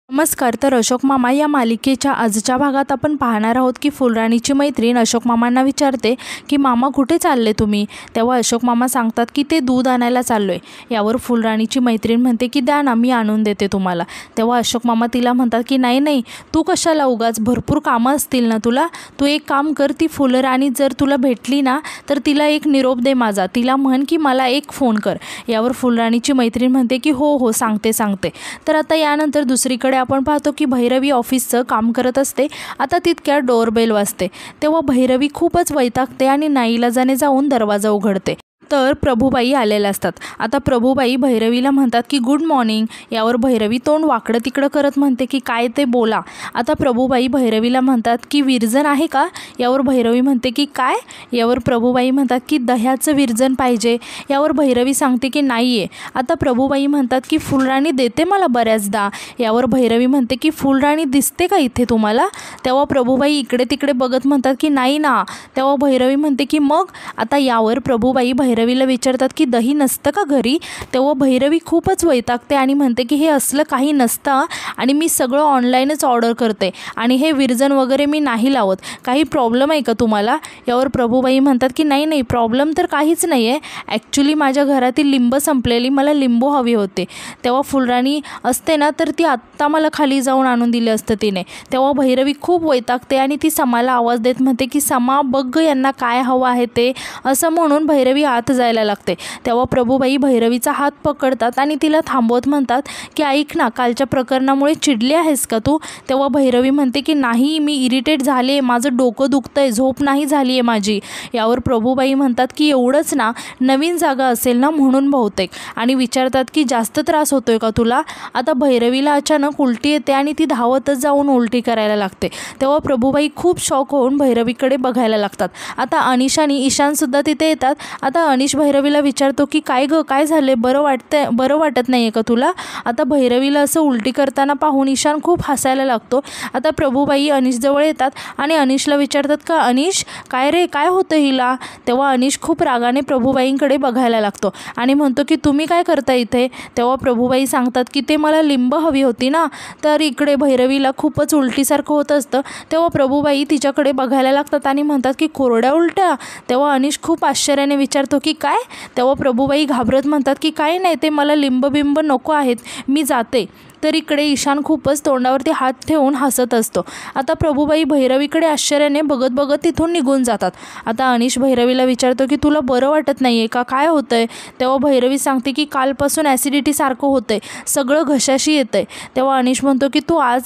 नमस्कार. तर अशोक मामा या मालिकेच्या आजच्या भागात आपण पाहणार आहोत की फुलराणीची मैत्रीण अशोक मामांना विचारते की मामा कुठे चालले तुम्ही. तेव्हा अशोक मामा सांगतात की ते दूध आणायला चाललोय. यावर फुलराणीची मैत्रीण म्हणते की द्या ना, मी आणून देते तुम्हाला. तेव्हा अशोक मामा तिला म्हणतात की नाही तू कशाला, उगाच भरपूर कामं असतील ना तुला. तू एक काम कर, ती फुलराणी जर तुला भेटली ना तर तिला एक निरोप दे माझा. तिला म्हण की मला एक फोन कर. यावर फुलराणीची मैत्रीण म्हणते की हो सांगते. तर आता यानंतर दुसरीकडे आपण पाहतो की भैरवी ऑफिसचं काम करत असते. आता तितक्या डोरबेल वाजते. तेव्हा भैरवी खूपच वैतागते आणि नाईलाजाने जाऊन दरवाजा उघडते. तर प्रभूबाई आलेल्या असतात. आता प्रभूबाई भैरवीला म्हणतात की गुड मॉर्निंग. यावर भैरवी तोंड वाकडं तिकडं करत म्हणते की काय ते बोला. आता प्रभूबाई भैरवीला म्हणतात की विरजन आहे का. यावर भैरवी म्हणते की काय. यावर प्रभूबाई म्हणतात की दह्याचं विरजन पाहिजे. यावर भैरवी सांगते की नाही आहे. आता प्रभूबाई म्हणतात की फुलराणी देते मला बऱ्याचदा. यावर भैरवी म्हणते की फुलराणी दिसते का इथे तुम्हाला. तेव्हा प्रभूबाई इकडे तिकडे बघत म्हणतात की नाही ना. तेव्हा भैरवी म्हणते की मग. आता यावर प्रभूबाई भैरवीला विचारतात की दही नसतं का घरी. तेव्हा भैरवी खूपच वैतागते आणि म्हणते की हे असलं काही नसतं आणि मी सगळं ऑनलाईनच ऑर्डर करते आणि हे विरजन वगैरे मी नाही लावत. काही प्रॉब्लेम आहे का तुम्हाला. यावर प्रभूबाई म्हणतात की नाही प्रॉब्लेम तर काहीच नाही आहे. ॲक्च्युली माझ्या घरातील लिंब संपलेली, मला लिंबू हवे होते. तेव्हा फुलराणी असते ना तर ती आत्ता मला खाली जाऊन आणून दिले असतं तिने. तेव्हा भैरवी खूप वैतागते आणि ती समाला आवाज देत म्हणते की समा बघ यांना काय हवं आहे ते. असं म्हणून भैरवी आत जायला लागते. तेव्हा प्रभूबाई भैरवीचा हात पकडतात आणि तिला थांबवत म्हणतात की ऐक ना, कालच्या प्रकरणामुळे चिडली आहेस का तू. तेव्हा भैरवी म्हणते की नाही, मी इरिटेट झाले, माझं डोकं दुखतंय, झोप नाही झाली आहे माझी. यावर प्रभूबाई म्हणतात की एवढंच ना, नवीन जागा असेल ना म्हणून बहुतेक. आणि विचारतात की जास्त त्रास होतोय का तुला. आता भैरवीला अचानक उलटी येते आणि ती धावतच जाऊन उलटी करायला लागते. तेव्हा प्रभूबाई खूप शॉक होऊन भैरवीकडे बघायला लागतात. आता अनिश आणि ईशानसुद्धा तिथे येतात. आता अनिश भैरवीला विचारतो की काय गं, काय झाले, बरं वाटत नाही आहे का तुला. आता भैरवीला असं उलटी करताना पाहून ईशान खूप हसायला लागतो. आता प्रभूबाई अनिशजवळ येतात आणि अनिशला विचारतात का अनिश काय रे, काय होतं हिला. तेव्हा अनिश खूप रागाने प्रभूबाईंकडे बघायला लागतो आणि म्हणतो की तुम्ही काय करता इथे. तेव्हा प्रभूबाई सांगतात की ते मला लिंब हवी होती ना. तर इकडे भैरवीला खूपच उलटीसारखं होत असतं. तेव्हा प्रभूबाई तिच्याकडे बघायला लागतात आणि म्हणतात की कोरड्या उलट्या. तेव्हा अनिश खूप आश्चर्याने विचारतो की काय. तेव्हा प्रभूबाई घाबरत म्हणतात की काही नाही, ते मला लिंब नको आहेत, मी जाते. तर इकडे ईशान खूपच तोंडावरती हात ठेवून हसत असतो. आता प्रभूबाई भैरवीकडे आश्चर्याने बघत तिथून निघून जातात. आता अनिश भैरवीला विचारतो की तुला बरं वाटत नाही आहे का, काय होतंय. तेव्हा भैरवी सांगते की कालपासून ॲसिडिटी सारखं होतंय, सगळं घशाशी येतंय. तेव्हा अनिश म्हणतो की तू आत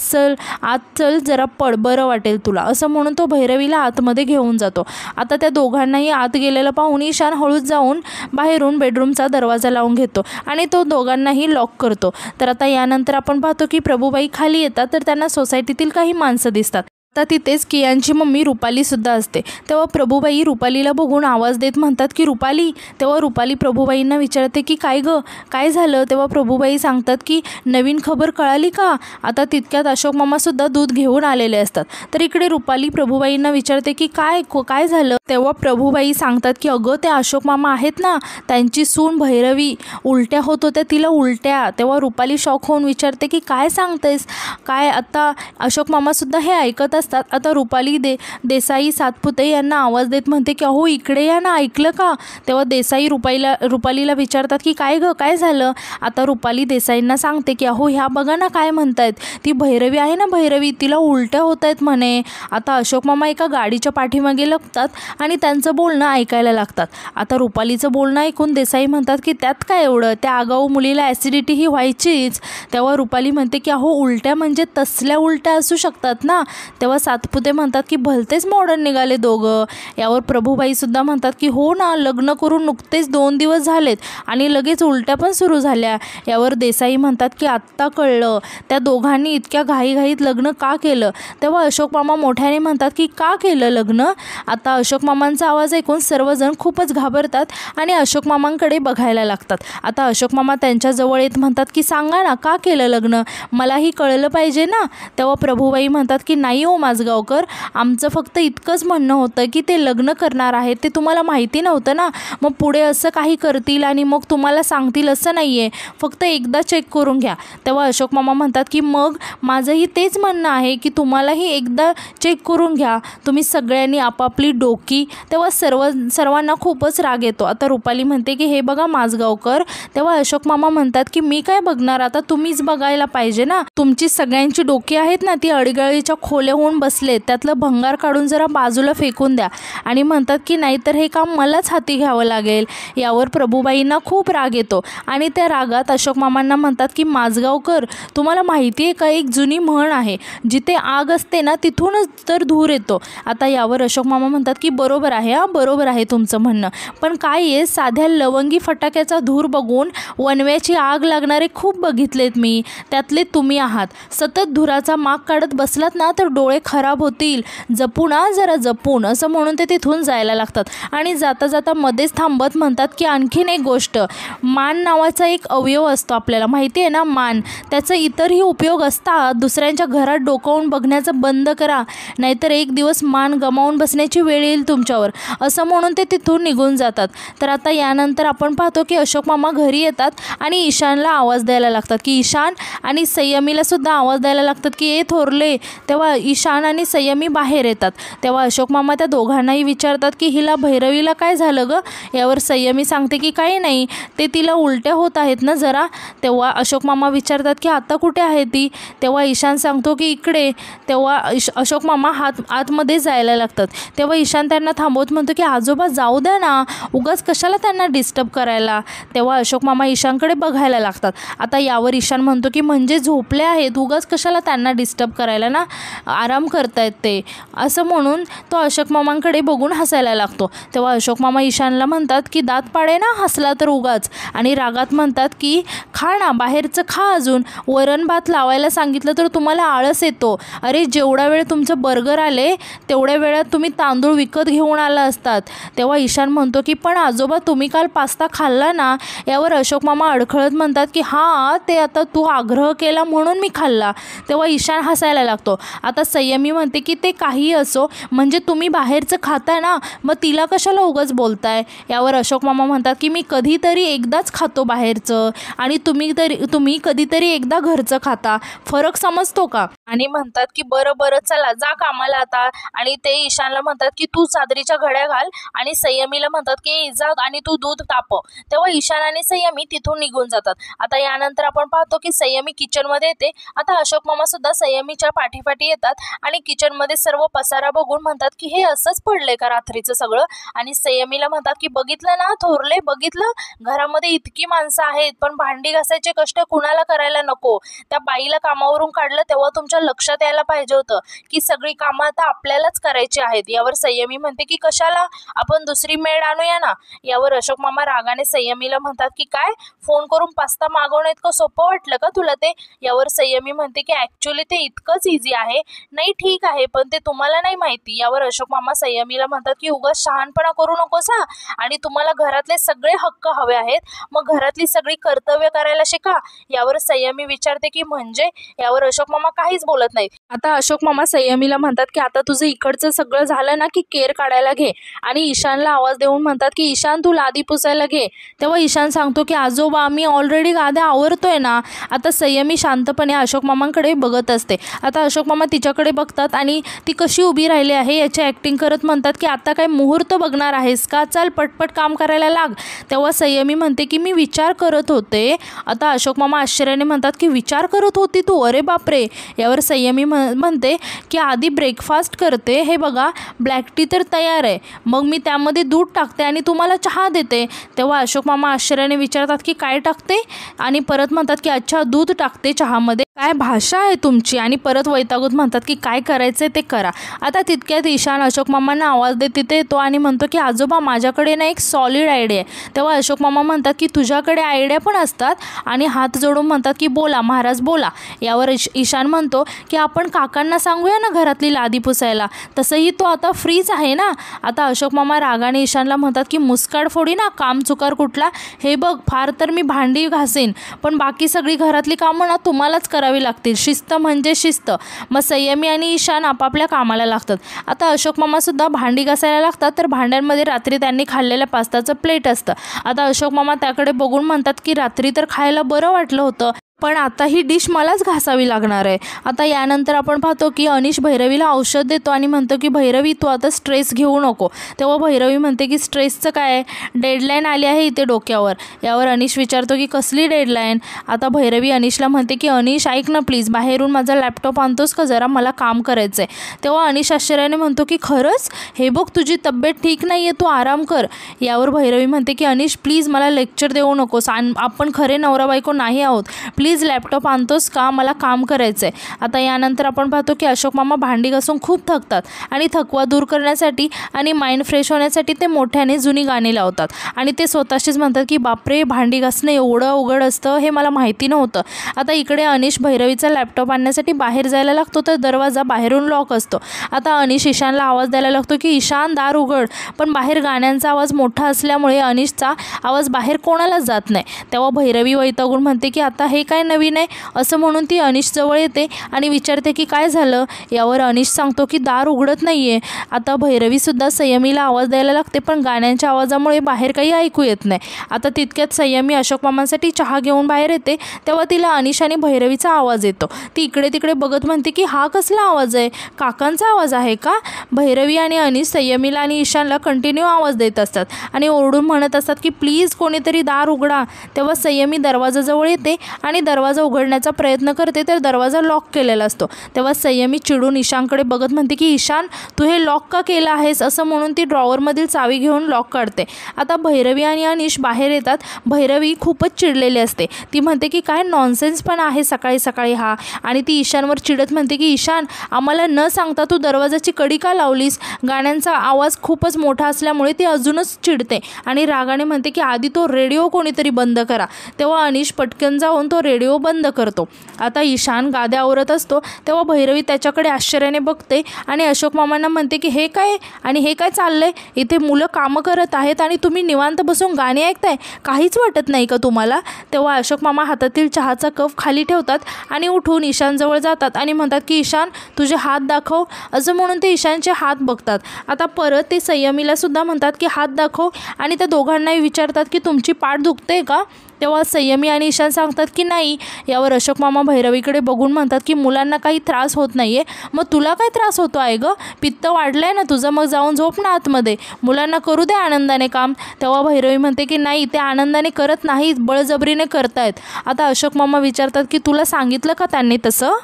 चल जरा पड, बरं वाटेल तुला. असं म्हणून तो भैरवीला आतमध्ये घेऊन जातो. आता त्या दोघांनाही आत गेलेलं पाहून ईशान हळूच जाऊन बाहेरून बेडरूमचा दरवाजा लावून घेतो आणि तो दोघांनाही लॉक करतो. तर आता यानंतर आपण पाहतो की प्रभूबाई खाली येतात. तर त्यांना सोसायटीतील काही माणसं दिसतात. आता तिथेच कियांची मम्मी रुपालीसुद्धा असते. तेव्हा प्रभूबाई रुपालीला बघून आवाज देत म्हणतात की रुपाली. तेव्हा रुपाली प्रभूबाईंना विचारते की काय गं, काय झालं. तेव्हा प्रभूबाई सांगतात की नवीन खबर कळाली का. आता तितक्यात अशोक मामासुद्धा दूध घेऊन आलेले असतात. तर इकडे रुपाली प्रभूबाईंना विचारते की काय झालं. तेव्हा प्रभूबाई सांगतात की अगं ते अशोक मामा आहेत ना, त्यांची सून भैरवी उलट्या होत होत्या, तिला उलट्या. तेव्हा रुपाली शॉक होऊन विचारते की काय सांगतेस काय. आता अशोक मामासुद्धा हे ऐकत असतात. आता रुपाली देसाई सातपुते यांना आवाज देत म्हणते की अहो इकडे या ना, ऐकलं का. तेव्हा देसाई रुपालीला विचारतात की काय गं, काय झालं. आता रुपाली देसाईंना सांगते की अहो ह्या बघा ना काय म्हणतायत, ती भैरवी आहे ना भैरवी, तिला उलट्या होत आहेत म्हणे. आता अशोक मामा एका गाडीच्या पाठीमागे लपतात आणि त्यांचं बोलणं ऐकायला लागतात. आता रुपालीचं बोलणं ऐकून देसाई म्हणतात की त्यात काय एवढं, त्या आगाऊ मुलीला ॲसिडिटी ही व्हायचीच. तेव्हा रुपाली म्हणते की अहो उलट्या म्हणजे तसल्या उलट्या असू शकतात ना. तेव्हा सातपुते म्हणतात की भलतेच मॉडर्न निघाले दोघं. यावर प्रभूबाईसुद्धा म्हणतात की हो ना, लग्न करून नुकतेच 2 दिवस झालेत आणि लगेच उलट्या पण सुरू झाल्या. यावर देसाई म्हणतात की आत्ता कळलं त्या दोघांनी इतक्या घाईघाईत लग्न का केलं. तेव्हा अशोक मामा मोठ्याने म्हणतात की का केलं लग्न. आता अशोक मामांचा आवाज ऐकून सर्वजण खूपच घाबरतात आणि अशोक मामांकडे बघायला लागतात. आता अशोक मामा त्यांच्याजवळ येत म्हणतात की सांगा ना का केलं लग्न, मलाही कळलं पाहिजे ना. तेव्हा प्रभूबाई म्हणतात की नाही हो, माझगावकर, आमचं फक्त इतकंच म्हणणं होतं की ते लग्न करणार आहेत ते तुम्हाला माहिती नव्हतं ना, मग पुढे असं काही करतील आणि मग तुम्हाला सांगतील असं नाही आहे, फक्त एकदा चेक करून घ्या. तेव्हा अशोक मामा म्हणतात की मग माझंही तेच म्हणणं आहे की तुम्हालाही एकदा चेक करून घ्या तुम्ही सगळ्यांनी आपापली डोकी. तेव्हा सर्वांना खूपच राग येतो. आता रुपाली म्हणते की हे बघा माझगावकर. तेव्हा अशोक मामा म्हणतात की मी काय बघणार, आता तुम्हीच बघायला पाहिजे ना, तुमची सगळ्यांची डोकी आहेत ना ती अडगळीच्या खोल्या होऊन बसलेत, त्यातलं भंगार काढून जरा बाजूला फेकून द्या. आणि म्हणतात की नाहीतर हे काम मलाच हाती घ्यावं लागेल. यावर प्रभूबाईंना खूप राग येतो आणि त्या रागात अशोक मामांना म्हणतात की माझगावकर, तुम्हाला माहिती आहे का, एक जुनी म्हण आहे, जिथे आग असते ना तिथूनच तर धूर येतो. आता यावर अशोक मामा म्हणतात की बरोबर आहे, बरोबर आहे तुमचं म्हणणं, पण काय आहे, साध्या लवंगी फटाक्याचा धूर बघून वणव्याची आग लागणारे खूप बघितलेत मी, त्यातले तुम्ही आहात. सतत धुराचा माग काढत बसलात ना तर डोळे खराब होतील, जपून जरा जपून, असं म्हणून ते तिथून जायला लागतात. आणि जाता जाता मध्येच थांबत म्हणतात की आणखीन एक गोष्ट, मान नावाचा एक अवयव असतो, आपल्याला माहिती आहे ना मान, त्याचा इतरही उपयोग असतात. दुसऱ्यांच्या घरात डोकावून बघण्याचं बंद करा, नाहीतर एक दिवस मान गमावून बसण्याची वेळ येईल तुमच्यावर, असं म्हणून ते तिथून निघून जातात. तर आता यानंतर आपण पाहतो की अशोक मामा घरी येतात आणि ईशानला आवाज द्यायला लागतात की ईशान, आणि संयमीला सुद्धा आवाज द्यायला लागतात की ए थोरले. तेव्हा ईशान आणि संयमी बाहेर येतात. तेव्हा अशोक मामा त्या दोघांनाही विचारतात की हिला भैरवीला काय झालं गं. यावर संयमी सांगते की काही नाही, ते तिला उलट्या होत आहेत ना जरा. तेव्हा अशोक मामा विचारतात की आता कुठे आहे ती. तेव्हा ईशान सांगतो की इकडे. तेव्हा अशोक मामा आतमध्ये जायला लागतात. तेव्हा ईशान त्यांना थांबवत म्हणतो की आजोबा जाऊ द्या ना, उगाच कशाला त्यांना डिस्टर्ब करायला. तेव्हा अशोक मामा ईशानकडे बघायला लागतात. आता यावर ईशान म्हणतो की म्हणजे झोपले आहेत, उगाच कशाला त्यांना डिस्टर्ब करायला ना, आराम करतायत ते, असं म्हणून तो अशोक मामांकडे बघून हसायला लागतो. तेव्हा अशोक मामा ईशानला म्हणतात की दात पाडे ना हसला तर उगाच, आणि रागात म्हणतात की खा ना, बाहेरचं खा, अजून वरण भात लावायला सांगितलं तर तुम्हाला आळस येतो. अरे जेवढा वेळ तुमचं बर्गर आले तेवढ्या वेळात तुम्ही तांदूळ विकत घेऊन आला असतात. तेव्हा ईशान म्हणतो की पण आजोबा तुम्ही काल पास्ता खाल्ला ना. यावर अशोक मामा अडखळत म्हणतात की हां, ते आता तू आग्रह केला म्हणून मी खाल्ला. तेव्हा ईशान हसायला लागतो. आता संयमी म्हणते की ते काही असो, म्हणजे तुम्ही बाहेरचं खाता ना, मग तिला कशाला उगाच बोलताय. यावर अशोक मामा म्हणतात की मी कधीतरी एकदाच खातो बाहेरचं, आणि तुम्ही कधीतरी एकदा घरचं खाता, फरक समजतो का. आणि म्हणतात की बरं चला जा कामाला आता. आणि ते ईशानला म्हणतात की तू चादरीच्या घड्या घाल, आणि संयमीला म्हणतात की जा आणि तू दूध तापव. तेव्हा ईशान आणि संयमी तिथून निघून जातात. आता यानंतर आपण पाहतो की संयमी किचनमध्ये येते. आता अशोक मामा सुद्धा संयमीच्या पाठीपाठी येतात आणि किचनमध्ये सर्व पसारा बघून म्हणतात की हे असंच पडलंय का रात्रीचं सगळं. आणि संयमीला म्हणतात की बघितलं ना थोरले, बघितलं, घरामध्ये इतकी माणसं आहेत पण भांडी घासायचे कष्ट कुणाला करायला नको. त्या बाईला कामावरून काढलं तेव्हा तुमच्या लक्षात यायला पाहिजे होतं की सगळी कामं आता आपल्यालाच करायची आहेत. यावर संयमी म्हणते की कशाला, आपण दुसरी मेड आणूया ना. यावर अशोक मामा रागाने संयमीला म्हणतात की काय, फोन करून पास्ता मागवणं इतकं सोपं वाटलं का तुला ते. यावर संयमी म्हणते की ॲक्च्युली ते इतकंच इझी आहे. नाही ठीक आहे, पण ते तुम्हाला नाही माहिती. यावर अशोक मामा संयमीला म्हणतात की उगाच शहाणपणा करू नकोस हा, आणि तुम्हाला घरातले सगळे हक्क हवे आहेत, मग घरातली सगळी कर्तव्य करायला शिका. यावर संयमी विचारते की म्हणजे. यावर अशोक मामा काहीच बोलत नाहीत. आता अशोक मामा संयमीला म्हणतात की आता तुझं इकडचं सगळं झालं ना की केर काढायला घे. आणि ईशानला आवाज देऊन म्हणतात की ईशान तू लादी पुसायला घे. तेव्हा ईशान सांगतो की आजोबा मी ऑलरेडी गाद्या आवरतोय ना. आता संयमी शांतपणे अशोक मामांकडे बघत असते. आता अशोक मामा तिच्याकडे बघतात आणि ती कशी उभी राहिली आहे याची ॲक्टिंग करत म्हणतात की आता काय मुहूर्त बघणार आहेस का, चल पटपट काम करायला लाग. तेव्हा संयमी म्हणते की मी विचार करत होते. आता अशोक मामा आश्चर्याने म्हणतात की विचार करत होती तू, अरे बापरे. यावर संयमी म्हणते की आधी ब्रेकफास्ट करते, हे बघा ब्लॅक टी तर तयार आहे, मग मी त्यामध्ये दूध टाकते आणि तुम्हाला चहा देते. तेव्हा अशोक मामा आश्चर्याने विचारतात की काय टाकते, आणि परत म्हणतात की अच्छा दूध टाकते चहामध्ये, काय भाषा आहे तुमची. आणि परत वैतागून म्हणतात की काय करायचं ते करा. आता तितक्यात ईशान अशोक मामांना आवाज देत तिथे येतो आणि म्हणतो की आजोबा माझ्याकडे ना एक सॉलिड आयडिया आहे. तेव्हा अशोक मामा म्हणतात की तुझ्याकडे आयडिया पण असतात, आणि हात जोडून म्हणतात की बोला महाराज बोला. यावर ईशान म्हणतो की आपण काकांना सांगूया ना घरातली लादी पुसायला, तसंही तो आता फ्रीच आहे ना. आता अशोक मामा रागाने ईशानला म्हणतात की मुस्काड फोडी ना, काम चुकार कुठला. हे बघ फार तर मी भांडी घासेन, पण बाकी सगळी घरातली कामं ना तुम्हालाच करावी करावी लागतील, शिस्त म्हणजे शिस्त. मग संयमी आणि ईशान आपापल्या कामाला लागतात. आता अशोक मामासुद्धा भांडी घासायला लागतात, तर भांड्यांमध्ये रात्री त्यांनी खाल्लेल्या पास्ताचं प्लेट असतं. आता अशोक मामा त्याकडे बघून म्हणतात की रात्री तर खायला बरं वाटलं होतं, पण आता ही डिश मलाच घासावी लागणार आहे. आता यानंतर आपण पाहतो की अनिश भैरवीला औषध देतो आणि म्हणतो की भैरवी तू आता स्ट्रेस घेऊ नको. तेव्हा भैरवी म्हणते की स्ट्रेसचं काय, डेडलाईन आली आहे इथे डोक्यावर. यावर अनिश विचारतो की कसली डेडलाईन. आता भैरवी अनिशला म्हणते की अनिश ऐक ना प्लीज, बाहेरून माझा लॅपटॉप आणतोस का जरा, मला काम करायचं आहे. तेव्हा अनिश आश्चर्याने म्हणतो की खरंच, हे बघ तुझी तब्येत ठीक नाही आहे, तू आराम कर. यावर भैरवी म्हणते की अनिश प्लीज मला लेक्चर देऊ नकोस, आपण खरे नवरा बायको नाही आहोत, प्लीज लॅपटॉप आणतोस का, मला काम करायचं आहे. आता यानंतर आपण पाहतो की अशोक मामा भांडी घासून खूप थकतात आणि थकवा दूर करण्यासाठी आणि माइंड फ्रेश होण्यासाठी ते मोठ्याने जुनी गाणी लावतात आणि ते स्वतःशीच म्हणतात की बापरे, भांडी घासणं एवढं अवघड असतं हे मला माहिती नव्हतं. आता इकडे अनिश भैरवीचा लॅपटॉप आणण्यासाठी बाहेर जायला लागतो, तर दरवाजा बाहेरून लॉक असतो. आता अनिश ईशानला आवाज द्यायला लागतो की ईशान दार उघड, पण बाहेर गाण्यांचा आवाज मोठा असल्यामुळे अनिशचा आवाज बाहेर कोणालाच जात नाही. तेव्हा भैरवी वैतागून म्हणते की आता हे काय नवीन आहे, असं म्हणून ती अनिश जवळ येते आणि विचारते की काय झालं. यावर अनिश सांगतो की दार उघडत नाहीये. आता भैरवीसुद्धा संयमीला आवाज द्यायला लागते, पण गाण्यांच्या आवाजामुळे बाहेर काही ऐकू येत नाही. आता तितक्यात संयमी अशोक मामांसाठी चहा घेऊन बाहेर येते, तेव्हा तिला अनिश आणि भैरवीचा आवाज येतो. ती इकडे तिकडे बघत म्हणते की हा कसला आवाज आहे, काकांचा आवाज आहे का. भैरवी आणि अनिश संयमीला आणि ईशानला कंटिन्यू आवाज देत असतात आणि ओरडून म्हणत असतात की प्लीज कोणीतरी दार उघडा. तेव्हा संयमी दरवाजाजवळ येते आणि दरवाजा उघडण्याचा प्रयत्न करते, तर दरवाजा लॉक केलेला असतो. तेव्हा संयमी चिडून ईशानकडे बघत म्हणते की ईशान तू हे लॉक का केलं आहेस, असं म्हणून ती ड्रॉवरमधील चावी घेऊन लॉक काढते. आता भैरवी आणि अनिश बाहेर येतात. भैरवी खूपच चिडलेली असते, ती म्हणते की काय नॉनसेन्स पण आहे सकाळी सकाळी हा, आणि ती ईशानवर चिडत म्हणते की ईशान आम्हाला न सांगता तू दरवाजाची कडी का लावलीस. गाण्यांचा आवाज खूपच मोठा असल्यामुळे ती अजूनच चिडते आणि रागाने म्हणते की आधी तो रेडिओ कोणीतरी बंद करा. तेव्हा अनिश पटकन जाऊन तो रेडिओ बंद करतो. आता ईशान गाद्या आवरत असतो, तेव्हा भैरवी त्याच्याकडे आश्चर्याने बघते आणि अशोक मामांना म्हणते की हे काय आणि हे काय चाललंय, इथे मुलं कामं करत आहेत आणि तुम्ही निवांत बसून गाणी ऐकताय, काहीच वाटत नाही का तुम्हाला. तेव्हा अशोक मामा हातातील चहाचा कप खाली ठेवतात आणि उठून ईशानजवळ जातात आणि म्हणतात की ईशान तुझे हात दाखव, असं म्हणून ते ईशानचे हात बघतात. आता परत ते संयमीला सुद्धा म्हणतात की हात दाखव आणि त्या दोघांनाही विचारतात की तुमची पाठ दुखते का. तेव्हा संयमी आणि ईशान सांगतात की नाही. यावर अशोक मामा भैरवीकडे बघून म्हणतात की मुलांना काही त्रास होत नाही आहे, मग तुला काय त्रास होतो आहे गं, पित्त वाढलं आहे ना तुझं, मग जाऊन झोप ना आतमध्ये, मुलांना करू दे आनंदाने काम. तेव्हा भैरवी म्हणते की नाही ते आनंदाने करत नाहीत, बळजबरीने करतायत. आता अशोक मामा विचारतात की तुला सांगितलं का त्यांनी तसं.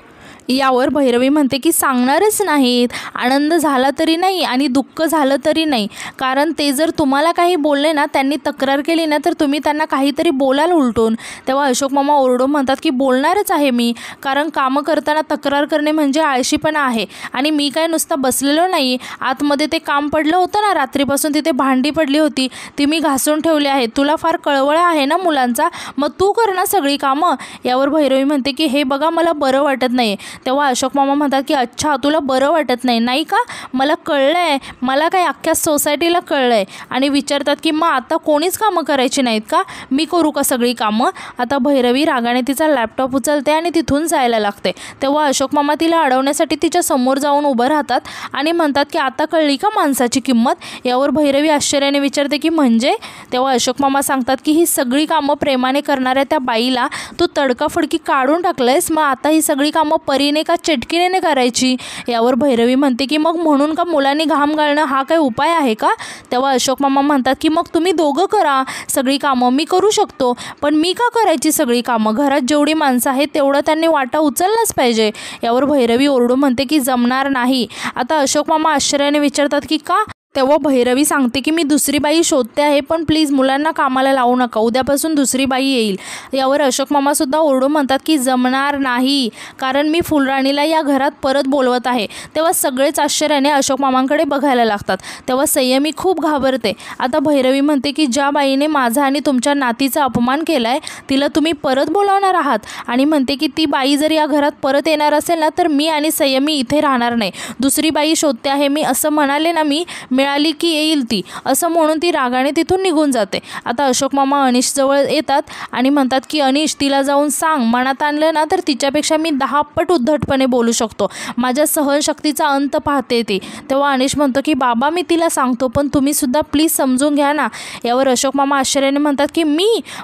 यावर भैरवी म्हणते की सांगणारच नाहीत, आनंद झाला तरी नाही आणि दुःख झालं तरी नाही, कारण ते जर तुम्हाला काही बोलले ना, त्यांनी तक्रार केली ना, तर तुम्ही त्यांना काहीतरी बोलाल उलटून. तेव्हा अशोक मामा ओरडून म्हणतात की बोलणारच आहे मी, कारण कामं करताना तक्रार करणे म्हणजे आळशीपणा आहे आणि मी काय नुसतं बसलेलो नाही, आतमध्ये ते काम पडलं होतं ना, रात्रीपासून तिथे भांडी पडली होती ती मी घासून ठेवली आहे, तुला फार कळवळा आहे ना मुलांचा, मग तू कर ना सगळी कामं. यावर भैरवी म्हणते की हे बघा मला बरं वाटत नाही. तेव्हा अशोक मामा म्हणतात की अच्छा तुला बरं वाटत नाही, नाही का, मला कळलं आहे, मला काय अख्ख्या सोसायटीला कळलं आहे. आणि विचारतात की मग आता कोणीच कामं करायची नाहीत का, मी करू का सगळी कामं. आता भैरवी रागाने तिचा लॅपटॉप उचलते आणि तिथून जायला लागते. तेव्हा अशोक मामा तिला अडवण्यासाठी तिच्या समोर जाऊन उभं राहतात आणि म्हणतात की आता कळली का माणसाची किंमत. यावर भैरवी आश्चर्याने विचारते की म्हणजे. तेव्हा अशोक मामा सांगतात की ही सगळी कामं प्रेमाने करणाऱ्या त्या बाईला तू तडकाफडकी काढून टाकलंयस, मग आता ही सगळी कामं परीने का चटकीने करायची. यावर भैरवी म्हणते की मग म्हणून का मुलांनी घाम गाळणं हा काय उपाय आहे का. तेव्हा अशोक मामा म्हणतात की मग तुम्ही दोघं करा सगळी कामं, मी करू शकतो, पण मी का करायची सगळी कामं, घरात जेवढी माणसं आहेत तेवढं त्यांनी वाटा उचललाच पाहिजे. यावर भैरवी ओरडून म्हणते की जमणार नाही. आता अशोक मामा आश्चर्याने विचारतात की का. तेव्हा भैरवी सांगते की मी दुसरी बाई शोधते आहे, पण प्लीज मुलांना कामाला लावू नका, उद्यापासून दुसरी बाई येईल. यावर अशोक मामासुद्धा ओरडून म्हणतात की जमणार नाही, कारण मी फुलराणीला या घरात परत बोलवत आहे. तेव्हा सगळेच आश्चर्याने अशोक मामांकडे बघायला लागतात. तेव्हा संयमी खूप घाबरते. आता भैरवी म्हणते की ज्या बाईने माझा आणि तुमच्या नातीचा अपमान केला आहे तिला तुम्ही परत बोलावणार आहात, आणि म्हणते की ती बाई जर या घरात परत येणार असेल ना, तर मी आणि संयमी इथे राहणार नाही, दुसरी बाई शोधते आहे मी, असं म्हणाले ना मी, मिळाली की येईल ती, असं म्हणून ती रागाने तिथून निघून जाते. आता अशोक मामा अनिशजवळ येतात आणि म्हणतात की अनिश, तिला जाऊन सांग, मनात आणलं ना तर तिच्यापेक्षा मी 10 पट उद्धटपणे बोलू शकतो. माझ्या सहनशक्तीचा अंत पाहते ती. तेव्हा अनिश म्हणतो की बाबा, मी तिला सांगतो, पण तुम्ही सुद्धा प्लीज समजून घ्या ना. यावर अशोक मामा आश्चर्याने म्हणतात की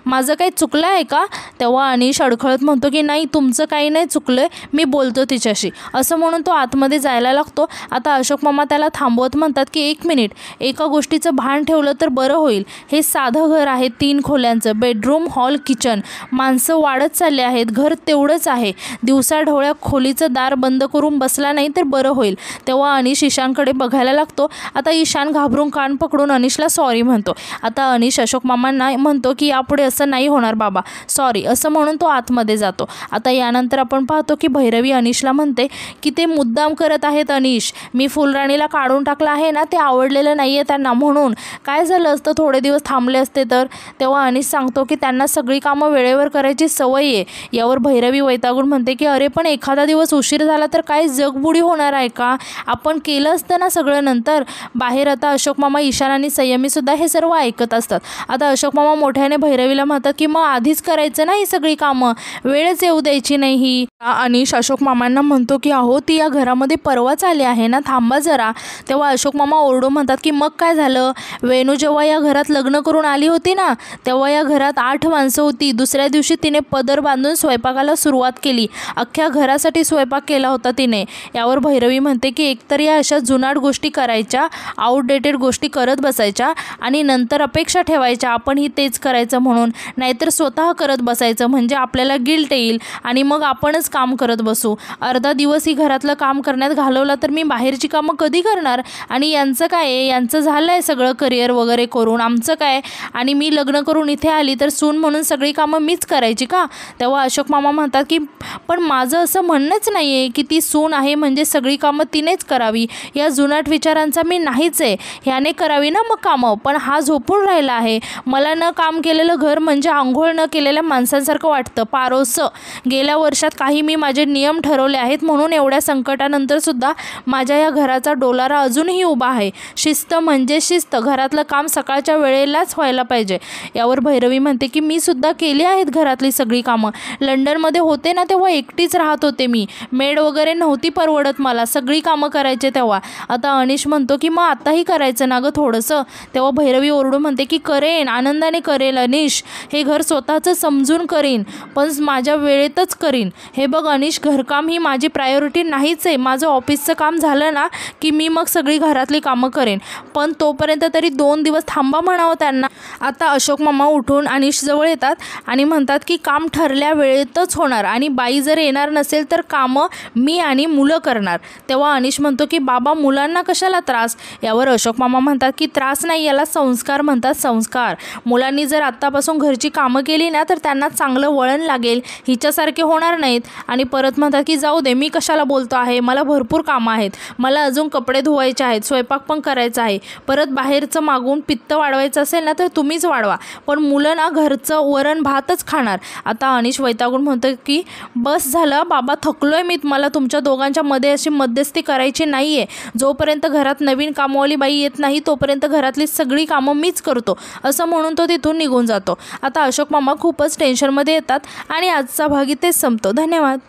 माझं काही चुकलं आहे का? तेव्हा अनिश अडखळत म्हणतो की नाही, तुमचं काही नाही चुकलं, मी बोलतो तिच्याशी, असं म्हणून तो आतमध्ये जायला लागतो. आता अशोक मामा त्याला थांबवत म्हणतात की 1 मिनिट, एका गोष्टीचं भान ठेवलं तर बरं होईल. हे साधं घर आहे, 3 खोल्यांचं, बेडरूम, हॉल, किचन. माणसं वाढत चालले आहेत, घर तेवढंच आहे. दिवसाढवळ्या खोलीचं दार बंद करून बसला नाही तर बरं होईल. तेव्हा अनिश ईशानकडे बघायला लागतो. आता ईशान घाबरून कान पकडून अनिशला सॉरी म्हणतो. आता अनिश अशोक मामांना म्हणतो की यापुढे असं नाही होणार बाबा, सॉरी, असं म्हणून तो आतमध्ये जातो. आता यानंतर आपण पाहतो की भैरवी अनिशला म्हणते की ते मुद्दाम करत आहेत अनिश, मी फुलराणीला काढून टाकलं आहे ना, ते आवडलेलं नाही आहे त्यांना, म्हणून. काय झालं असतं थोडे दिवस थांबले असते तर? तेव्हा अनिश सांगतो की त्यांना सगळी कामं वेळेवर करायची सवय आहे. यावर भैरवी वैतागून म्हणते की अरे पण एखादा दिवस उशीर झाला तर काय जगबुडी होणार आहे का? आपण केलं असतं ना सगळं नंतर. बाहेर आता अशोक मामा, ईशान आणि संयमी सुद्धा हे सर्व ऐकत असतात. आता अशोक मामा मोठ्याने भैरवीला म्हणतात की मग आधीच करायचं ना ही सगळी कामं, वेळच येऊ द्यायची नाही ही. अनिश अशोक मामांना म्हणतो की अहो, ती या घरामध्ये परवाच आली आहे ना, थांबा जरा. तेव्हा अशोक मामा ओरडून म्हणतात की मग काय झालं? वेणू जेव्हा या घरात लग्न करून आली होती ना, तेव्हा या घरात 8 माणसं होती. दुसऱ्या दिवशी तिने पदर बांधून स्वयंपाकाला सुरुवात केली. अख्ख्या घरासाठी स्वयंपाक केला होता तिने. यावर भैरवी म्हणते की एकतर या अशा जुनाट गोष्टी करायच्या, आउटडेटेड गोष्टी करत बसायच्या आणि नंतर अपेक्षा ठेवायच्या आपणही तेच करायचं म्हणून, नाहीतर स्वतः करत बसायचं, म्हणजे आपल्याला गिल्ट येईल आणि मग आपणच काम करत बसू. अर्धा दिवस ही घरातलं काम करण्यात घालवला तर मी बाहेरची कामं कधी करणार? आणि यांचं काय आहे, यांचं झालं आहे सगळं करिअर वगैरे करून, आमचं काय? आणि मी लग्न करून इथे आली तर सून म्हणून सगळी कामं मीच करायची का? तेव्हा अशोक मामा म्हणतात की पण माझं असं म्हणणंच नाही आहे की ती सून आहे म्हणजे सगळी कामं तिनेच करावी. या जुनाट विचारांचा मी नाहीच आहे. ह्याने करावी ना मग कामं, पण हा झोपून राहिला आहे. मला न काम केलेलं घर म्हणजे आंघोळ न केलेल्या माणसांसारखं वाटतं, पारोसं. गेल्या वर्षात काही मी माझे नियम ठरवले आहेत, म्हणून एवढ्या संकटानंतर सुद्धा माझ्या या घराचा डोलारा अजूनही उभा आहे. शिस्त म्हणजे शिस्त, घरातलं काम सकाळच्या वेळेलाच व्हायला पाहिजे. यावर भैरवी म्हणते की मी सुद्धा केली आहेत घरातली सगळी कामं. लंडनमध्ये होते ना तेव्हा एकटीच राहत होते मी, मेड वगैरे नव्हती परवडत मला, सगळी कामं करायचे तेव्हा. आता अनिश म्हणतो की मग आताही करायचं ना गं थोडंसं. तेव्हा भैरवी ओरडून म्हणते की करेन, आनंदाने करेल अनिश, हे घर स्वतःचं समजून करीन, पण माझ्या वेळेतच करीन. हे बघ अनिश, घरकाम ही माझी प्रायोरिटी नाहीच आहे. माझं ऑफिसचं काम झालं ना की मी मग सगळी घरातली कामं करेन, पण तोपर्यंत तरी 2 दिवस थांबा म्हणावं त्यांना. आता अशोक मामा उठून अनिशजवळ येतात आणि म्हणतात की काम ठरल्या वेळेतच होणार आणि बाई जर येणार नसेल तर कामं मी आणि मुलं करणार. तेव्हा अनिश म्हणतो की बाबा, मुलांना कशाला त्रास? यावर अशोक मामा म्हणतात की त्रास नाही, याला संस्कार म्हणतात, संस्कार. मुलांनी जर आत्तापासून घरची कामं केली ना तर त्यांना चांगलं वळण लागेल, हिच्यासारखे होणार नाहीत. आणि परत म्हणतात की जाऊ दे, मी कशाला बोलतो आहे, मला भरपूर कामं आहेत, मला अजून कपडे धुवायचे आहेत, स्वयंपाक पण करायचा आहे. परत बाहेरचं मागून पित्त वाढवायचं असेल ना तर तुम्हीच वाढवा, पण मुलं ना घरचं वरण भातच खाणार. आता अनिश वैतागून म्हणतो की बस झालं बाबा, थकलोय मी, मला तुमच्या दोघांच्या मध्ये अशी मध्यस्थी करायची नाही आहे. जोपर्यंत घरात नवीन कामवाली बाई येत नाही तोपर्यंत घरातली सगळी कामं मीच करतो, असं म्हणून तो तिथून निघून जातो. आता अशोक मामा खूपच टेन्शनमध्ये येतात आणि आजचा भाग इथेच संपतो. धन्यवाद.